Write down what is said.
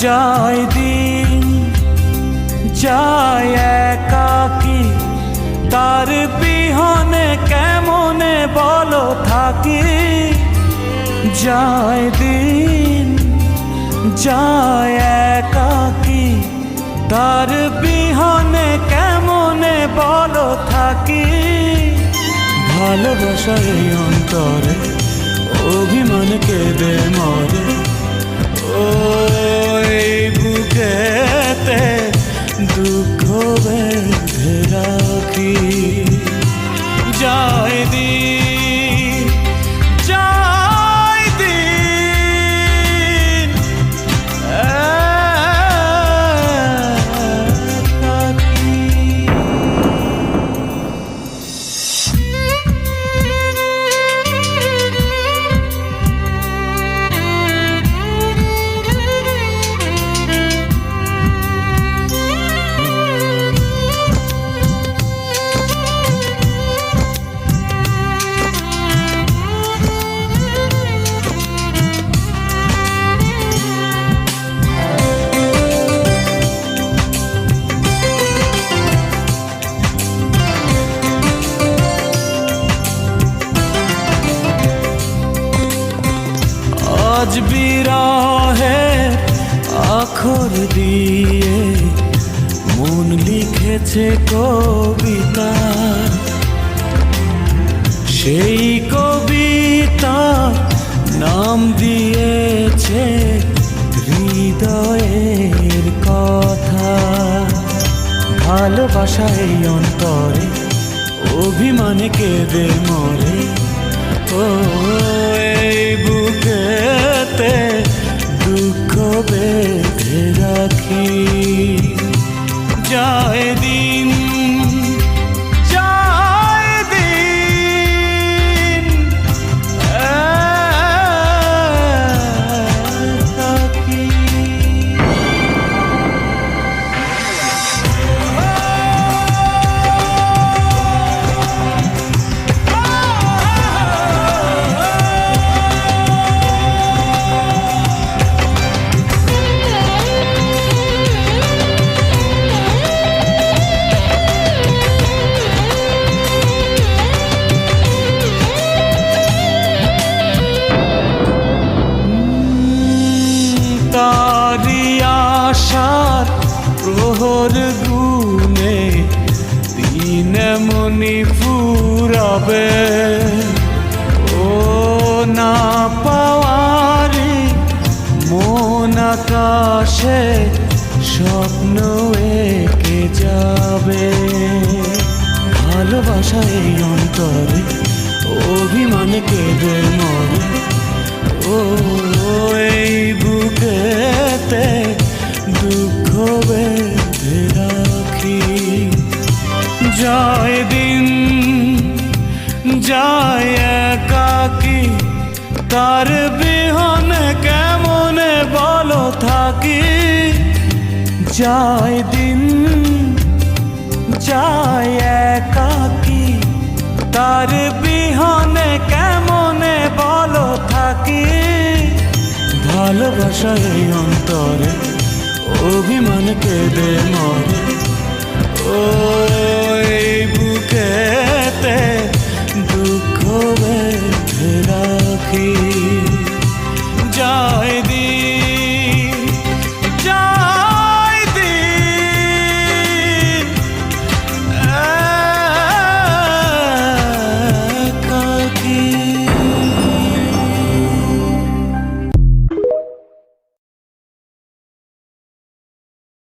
যায় দিন যায় একাকী, তার বিহনে কেমনে বলো থাকি। যায় দিন যায় একাকী, তার বিহনে কেমনে বলো থাকি। ভালোবাসা এই অন্তরে অভিমান কেঁদে মরে, ওই বুকেতে দুঃখ বেঁধে রাখি। যায় দিন যায় দিন একাকী। আজ বিরহের আখর দিয়ে মন লিখেছে কবিতা, সেই কবিতা নাম দিয়েছে হৃদয়ের কথা। ভালোবাসা এই অন্তরে অভিমানে কেঁদে মরে, ও এই বুকেতে দুঃখ বেঁধে রাখি। যায় দিন যায় দিন একাকী। তারি আশার প্রহর গুনে দিন এমনি ফুরাবে, ও না পাওয়ারি মন আকাশে স্বপ্ন এঁকে যাবে। ভালোবাসা এই অন্তরে অভিমান কেঁদে মরে, ও এই বুকেতে দুঃখ বেঁধে রাখি। যায় দিন যায় একাকী, তার বিহনে কেমনে বলো থাকি। যায় দিন যায় একাকী, তার বিহনে কেমনে বলো থাকি। ভালোবাসা এই অন্তরে অভিমান কেঁদে মরে, ও